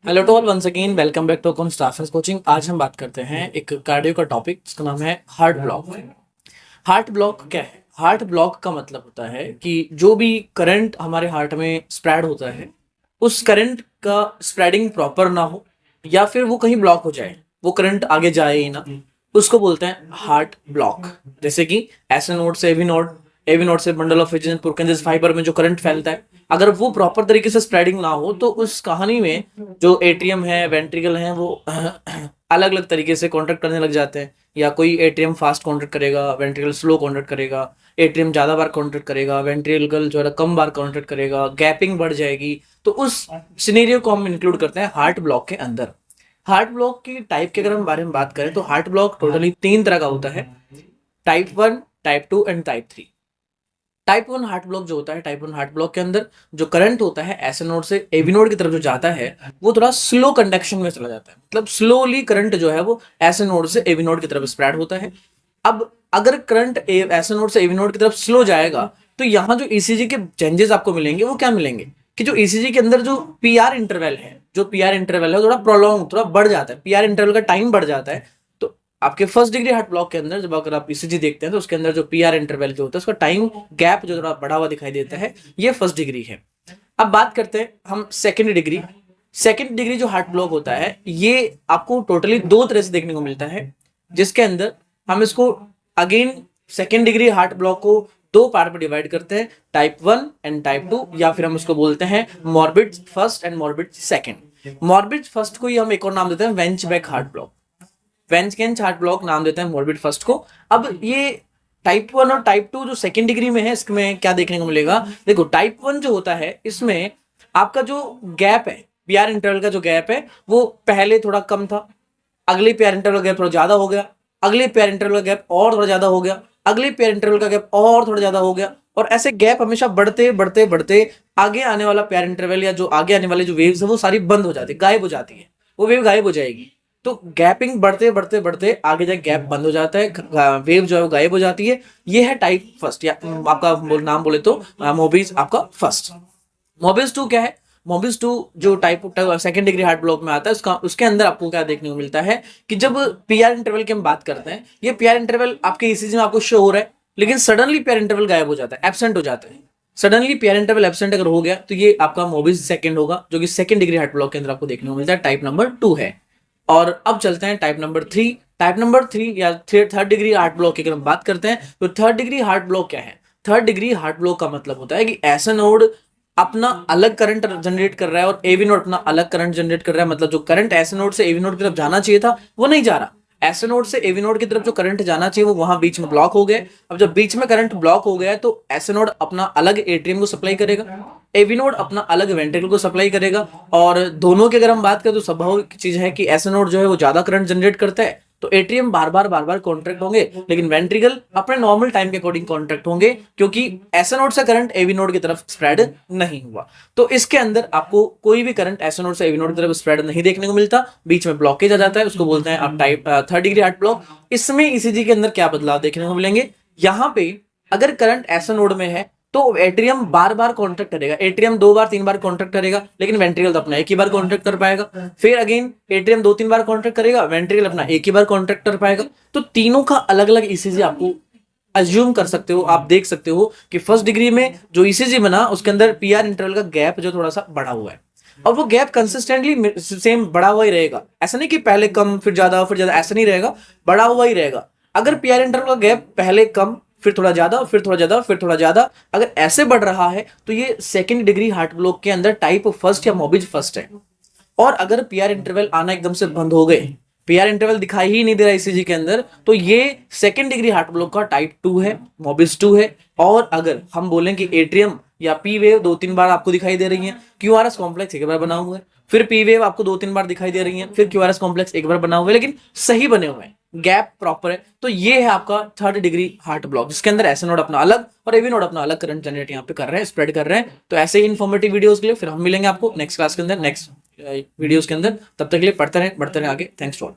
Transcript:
Hello to all, once again welcome back to account staffers coaching. आज हम बात करते हैं एक कार्डियो का टॉपिक जिसका नाम है हार्ट ब्लॉक। हार्ट ब्लॉक क्या है? हार्ट ब्लॉक का मतलब होता है कि जो भी करंट हमारे हार्ट में स्प्रेड होता है, उस करंट का स्प्रेडिंग प्रॉपर ना हो या फिर वो कहीं ब्लॉक हो जाए, वो करंट आगे जाए ही ना, उसको बोलते हैं हार्ट ब्लॉक। जैसे कि एस नोड से एवी नोड से बंडल ऑफ रीजन पुरकेंजिस फाइबर में जो करंट फैलता है, अगर वो प्रॉपर तरीके से स्प्रेडिंग ना हो तो उस कहानी में जो एट्रियम है, वेंट्रिकल है, वो अलग अलग तरीके से कॉन्ट्रैक्ट करने लग जाते हैं। या कोई एट्रियम फास्ट कॉन्ट्रैक्ट करेगा, वेंट्रिकल स्लो कॉन्ट्रैक्ट करेगा, एट्रियम ज्यादा बार कॉन्ट्रैक्ट करेगा, वेंट्रिकल जो है कम बार कॉन्ट्रैक्ट करेगा, गैपिंग बढ़ जाएगी। तो उस सिनेरियो को हम इंक्लूड करते हैं हार्ट ब्लॉक के अंदर। हार्ट ब्लॉक की टाइप के अगर हम बारे में बात करें तो हार्ट ब्लॉक टोटली 3 तरह का होता है: type 1, type 2 and type 3। Type 1 heart block जो होता है, टाइप 1 हार्ट ब्लॉक के अंदर जो करंट होता है एस नोड से एवी नोड की तरफ जो जाता है, वो थोड़ा स्लो कंडक्शन में चला जाता है। मतलब स्लोली करंट जो है वो एस नोड से एवी नोड की तरफ स्प्रेड होता है। अब अगर करंट एस नोड से एवी नोड की तरफ स्लो जाएगा तो यहाँ जो ईसीजी के चेंजेस आपको मिलेंगे वो क्या मिलेंगे कि जो ईसीजी के अंदर जो पीआर इंटरवल है, थोड़ा प्रोलॉन्ग, थोड़ा बढ़ जाता है। पीआर इंटरवल का टाइम बढ़ जाता है। तो आपके फर्स्ट डिग्री हार्ट ब्लॉक के अंदर जब अगर आप ईसीजी देखते हैं तो उसके अंदर जो पीआर इंटरवल जो होता है, उसका टाइम गैप जो थोड़ा बढ़ा हुआ दिखाई देता है, ये फर्स्ट डिग्री है। अब बात करते हैं हम सेकेंड डिग्री। सेकेंड डिग्री जो हार्ट ब्लॉक होता है, ये आपको टोटली 2 तरह से देखने को मिलता है, जिसके अंदर हम इसको again second degree heart block को 2 पार्ट में डिवाइड करते हैं: टाइप 1 एंड टाइप 2, या फिर हम उसको बोलते हैं morbid first and morbid second. Morbid first को ही हम एक और नाम देते हैं वेंचबैक हार्ट ब्लॉक। वेंचकेंच हार्ट ब्लॉक नाम देते हैं मॉर्बिड फर्स्ट को। अब ये टाइप 1 और टाइप 2 जो सेकेंड डिग्री में है, इसमें क्या देखने को मिलेगा? देखो, टाइप 1 जो होता है, इसमें आपका जो गैप है, पीआर इंटरवल का जो गैप है, वो पहले थोड़ा कम था, अगले पीआर इंटरवल का गैप थोड़ा ज्यादा हो गया, अगले पीआर इंटरवल का गैप और थोड़ा ज्यादा हो गया, अगले पीआर इंटरवल का गैप और थोड़ा ज्यादा हो गया, और ऐसे गैप हमेशा बढ़ते बढ़ते बढ़ते आगे आने वाला पीआर इंटरवल या जो आगे आने वाले जो वेव्स है वो सारी बंद हो जाती है, गायब हो जाती है, वो वेव गायब हो जाएगी। तो गैपिंग बढ़ते बढ़ते बढ़ते आगे जाके गैप बंद हो जाता है, वेव जो है वो गायब हो जाती है। ये है टाइप फर्स्ट, या आपका नाम बोले तो मोबिस आपका फर्स्ट। मोबिस 2 क्या है? मोबिस 2 जो type second degree heart block में आता है, उसके अंदर आपको क्या देखने को मिलता है कि जब पीआर इंटरवल की हम बात करते हैं, ये पीआर इंटरवल आपके ईसीजी में आपको शो हो रहा है, लेकिन सडनली पीआर इंटरवल गायब हो जाता है, एब्सेंट हो जाता है। सडनली पीआर इंटरवल एब्सेंट अगर हो गया तो ये आपका मोबिस सेकंड होगा, जो कि सेकंड डिग्री हार्ट ब्लॉक के अंदर आपको देखने को मिलता है, टाइप नंबर 2 है। और अब चलते हैं टाइप नंबर 3। टाइप नंबर 3 या थर्ड डिग्री हार्ट ब्लॉक की अगर हम बात करते हैं तो थर्ड डिग्री हार्ट ब्लॉक क्या है? थर्ड डिग्री हार्ट ब्लॉक का मतलब होता है कि ऐसा नोड अपना अलग करंट जनरेट कर रहा है और एवी नोड अपना अलग करंट जनरेट कर रहा है। मतलब जो करंट ऐसे नोड से एवी नोड की तरफ जाना चाहिए था वो नहीं जा रहा। ऐसे नोड से एवी नोड की तरफ जो करंट जाना चाहिए वो वहां बीच में ब्लॉक हो गया। अब जब बीच में करंट ब्लॉक हो गया है तो ऐसे नोड अपना अलग एट्रियम को सप्लाई करेगा, एवी नोड अपना अलग वेंट्रिकल को सप्लाई करेगा। और दोनों की अगर हम बात करें तो स्वाभाविक चीज है कि ऐसे नोड जो है वो ज्यादा करंट जनरेट करता है, तो एट्रियम बार बार कॉन्ट्रैक्ट होंगे, लेकिन वेंट्रिकल अपने नॉर्मल टाइम के अकॉर्डिंग कॉन्ट्रैक्ट होंगे, क्योंकि ऐसे नोड से करंट एवी नोड की तरफ स्प्रेड नहीं हुआ। तो इसके अंदर आपको कोई भी करंट ऐसे नोड से एवी नोड की तरफ स्प्रेड नहीं देखने को मिलता, बीच में ब्लॉकेज आ जाता है, उसको बोलते हैं आप type third degree heart block. इसमें ईसीजी के अंदर क्या बदलाव देखने को मिलेंगे? यहाँ पे अगर करंट ऐसे नोड में है तो एट्रियम बार बार कॉन्ट्रैक्ट करेगा, एट्रियम 2 बार 3 बार कॉन्ट्रैक्ट करेगा, लेकिन वेंट्रिकल तो अपना एक ही बार कॉन्ट्रैक्ट कर पाएगा। फिर अगेन एट्रियम 2-3 बार कॉन्ट्रैक्ट करेगा, वेंट्रिकल अपना एक ही बार कॉन्ट्रैक्ट कर पाएगा। तो तीनों का अलग अलग ईसीजी आपको अज्यूम कर सकते हो, आप देख सकते हो कि फर्स्ट डिग्री में जो ईसीजी बना उसके अंदर पीआर इंटरवल का गैप जो थोड़ा सा बढ़ा हुआ है, और वो गैप कंसिस्टेंटली सेम बढ़ा हुआ ही रहेगा। ऐसा नहीं कि पहले कम फिर ज्यादा ऐसा नहीं रहेगा, बढ़ा हुआ ही रहेगा। अगर पीआर इंटरवल का गैप पहले कम फिर थोड़ा ज्यादा फिर थोड़ा ज्यादा फिर थोड़ा ज्यादा अगर ऐसे बढ़ रहा है तो ये सेकंड डिग्री हार्ट ब्लॉक के अंदर टाइप फर्स्ट या मोबिज फर्स्ट है। और अगर पीआर इंटरवल आना एकदम से बंद हो गए, पीआर इंटरवल दिखाई ही नहीं दे रहा ईसीजी के अंदर, तो ये सेकंड डिग्री हार्ट ब्लॉक का टाइप 2 है, मोबिस 2 है। और अगर हम बोलें कि एट्रियम या पी वेव 2-3 बार आपको दिखाई दे रही है, क्यूआरएस कॉम्प्लेक्स एक बार बना हुआ है, फिर पी वेव आपको 2-3 बार दिखाई दे रही है, फिर क्यूआरएस कॉम्प्लेक्स एक बार बना हुआ है, लेकिन सही बने हुए हैं, गैप प्रॉपर है, तो ये है आपका थर्ड डिग्री हार्ट ब्लॉक, जिसके अंदर ऐसे नोड अपना अलग और एवी नोड अपना अलग करंट जनरेट यहाँ पे कर रहे हैं, स्प्रेड कर रहे हैं। तो ऐसे ही इन्फॉर्मेटिव वीडियोस के लिए फिर हम मिलेंगे आपको नेक्स्ट क्लास के अंदर, नेक्स्ट वीडियोस के अंदर। तब तक के लिए पढ़ते रहें, बढ़ते रहें आगे। Thanks to all.